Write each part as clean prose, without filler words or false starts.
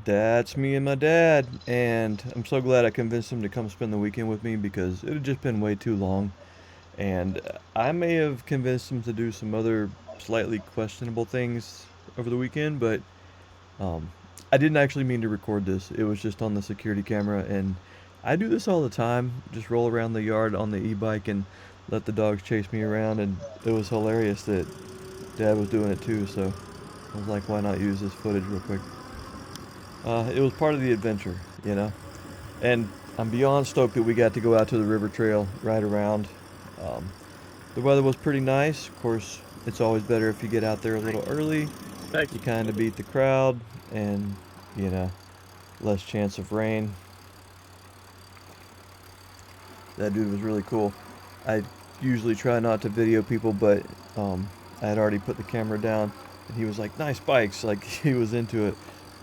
That's me and my dad, and I'm so glad I convinced him to come spend the weekend with me because it had just been way too long. And I may have convinced him to do some other slightly questionable things over the weekend, but um, I didn't actually mean to record this. It was just on the security camera, and I do this all the time. Just roll around the yard on the e-bike and let the dogs chase me around, and it was hilarious that Dad was doing it too, so I was like, why not use this footage real quick? It was part of the adventure, you know? And I'm beyond stoked that we got to go out to the river trail, ride around. Um, the weather was pretty nice. Of course, it's always better if you get out there a little early. Thank You you. kind of beat the crowd, and, you know, less chance of rain. That dude was really cool. I usually try not to video people, but I had already put the camera down, and he was like, "Nice bikes!" Like he was into it,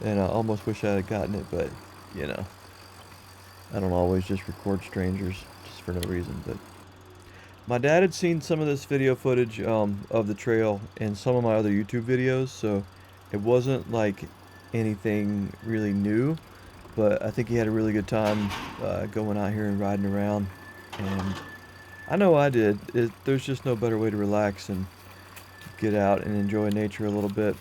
and I almost wish I had gotten it, but you know, I don't always just record strangers just for no reason. But my dad had seen some of this video footage of the trail in some of my other YouTube videos, so it wasn't like anything really new. But I think he had a really good time going out here and riding around, and I know I did. There's just no better way to relax and get out and enjoy nature a little bit.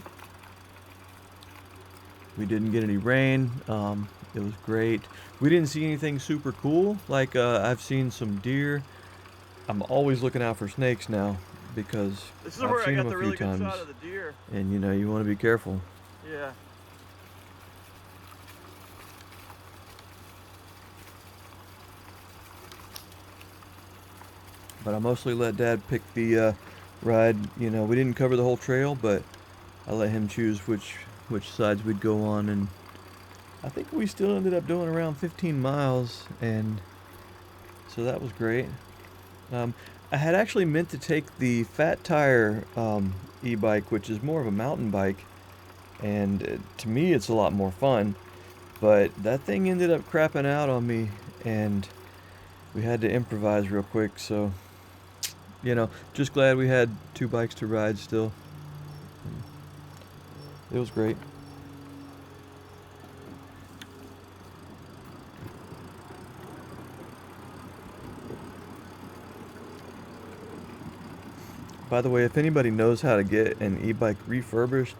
We didn't get any rain. It was great. We didn't see anything super cool. Like I've seen some deer. I'm always looking out for snakes now because This is I've where I seen them got a the few really good times, shot of the deer. and you know you want to be careful. Yeah. But I mostly let Dad pick the ride. You know, we didn't cover the whole trail, but I let him choose which sides we'd go on, and I think we still ended up doing around 15 miles, and so that was great. Um, I had actually meant to take the Fat Tire e-bike, which is more of a mountain bike, and to me it's a lot more fun. But that thing ended up crapping out on me, and we had to improvise real quick. So, you know, just glad we had two bikes to ride still. It was great. By the way, if anybody knows how to get an e-bike refurbished,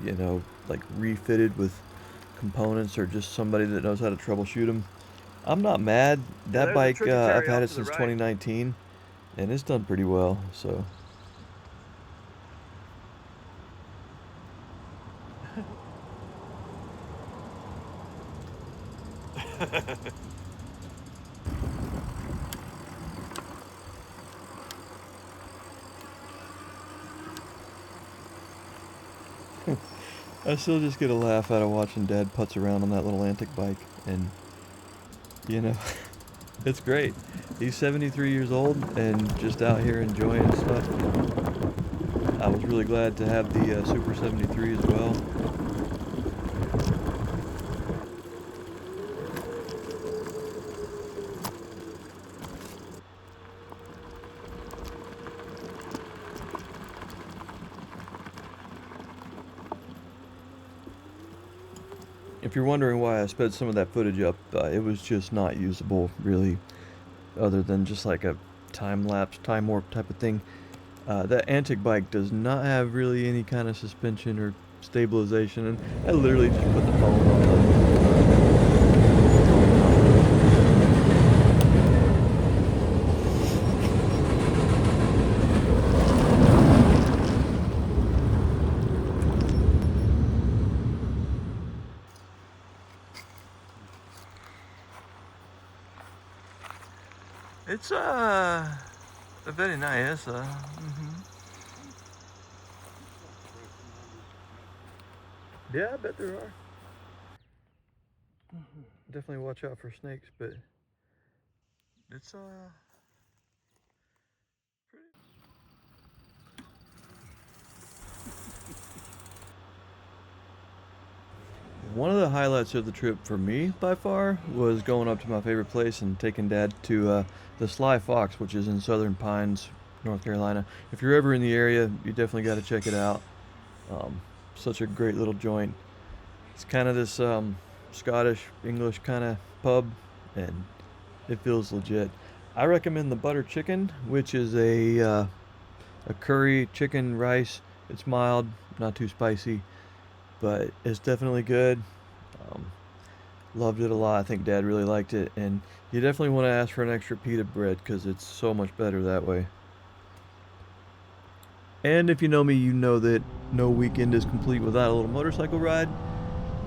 you know, like refitted with components or just somebody that knows how to troubleshoot them, I'm not mad. Yeah, That there's a bike, I've tributary had off it to the since right. 2019, and it's done pretty well. So I still just get a laugh out of watching Dad putz around on that little antic bike, and you know, it's great. He's 73 years old and just out here enjoying stuff. And I was really glad to have the Super 73 as well. If you're wondering why I sped some of that footage up, it was just not usable, really, other than just like a time lapse, time warp type of thing. That antic bike does not have really any kind of suspension or stabilization, and I literally just put the phone on It's very nice. Yeah, I bet there are. Definitely watch out for snakes, but it's pretty. One of the highlights of the trip for me by far was going up to my favorite place and taking Dad to the Sly Fox, which is in Southern Pines, North Carolina. If you're ever in the area, you definitely got to check it out. Um, Such a great little joint. It's kind of this Scottish English kind of pub, and it feels legit. I recommend the butter chicken, which is a curry chicken rice. It's mild, not too spicy, but it's definitely good. Um, Loved it a lot. I think Dad really liked it, and you definitely want to ask for an extra pita bread because it's so much better that way. And if you know me, you know that no weekend is complete without a little motorcycle ride.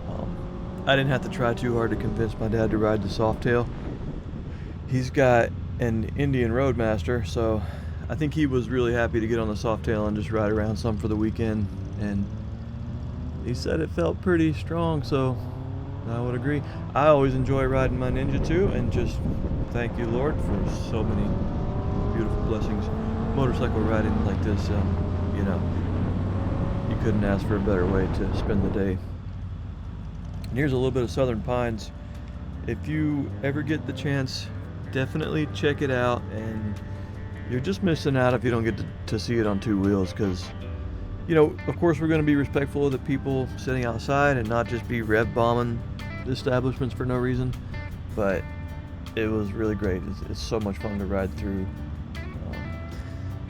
Um, I didn't have to try too hard to convince my dad to ride the Softail. He's got an Indian Roadmaster, so I think he was really happy to get on the Softail and just ride around some for the weekend. And he said it felt pretty strong, so I would agree. I always enjoy riding my Ninja too, and just thank you, Lord, for so many beautiful blessings. Motorcycle riding like this, you know, you couldn't ask for a better way to spend the day. And here's a little bit of Southern Pines. If you ever get the chance, definitely check it out. And you're just missing out if you don't get to see it on two wheels, because, you know, of course we're going to be respectful of the people sitting outside and not just be rev bombing the establishments for no reason. But it was really great. It's so much fun to ride through,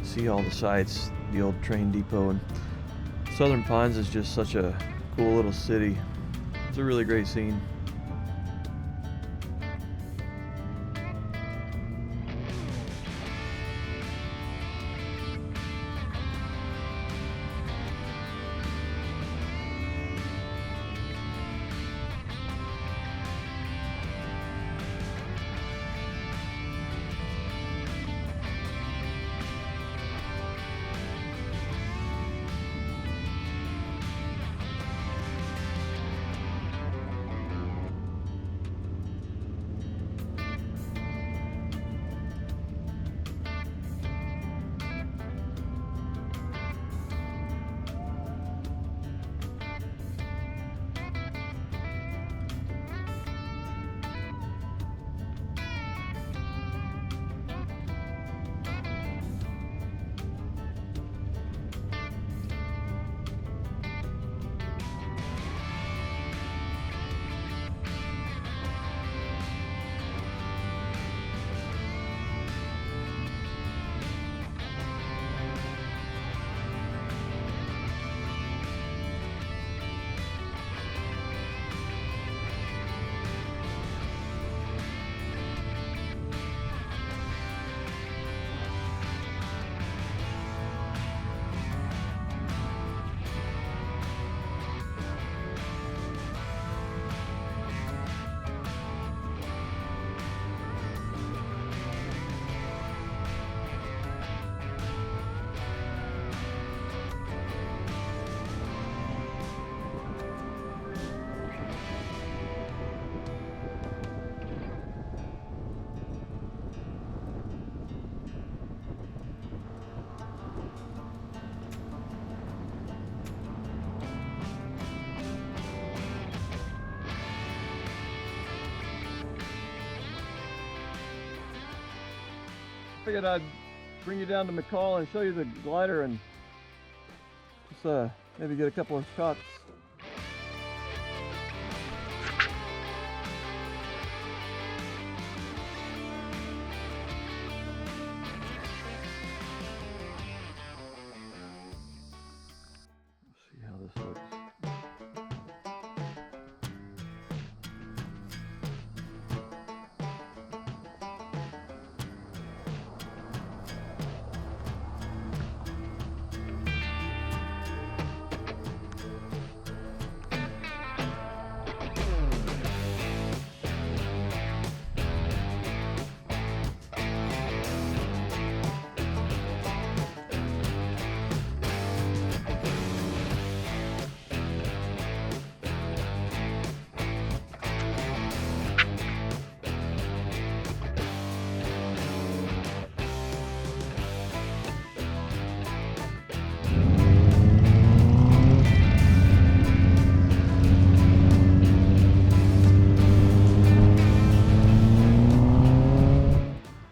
see all the sights, the old train depot. And Southern Pines is just such a cool little city. It's a really great scene. Figured I'd bring you down to McCall and show you the glider and just maybe get a couple of shots. Let's see how this looks.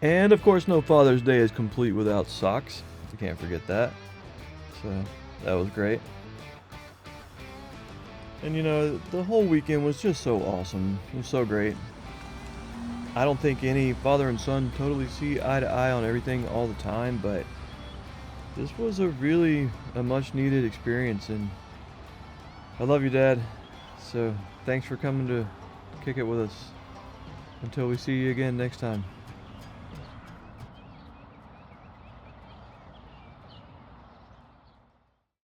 And of course, no Father's Day is complete without socks. You can't forget that. So that was great. And you know, the whole weekend was just so awesome. It was so great. I don't think any father and son totally see eye to eye on everything all the time, but this was a much needed experience, and I love you, Dad. So thanks for coming to kick it with us. Until we see you again next time.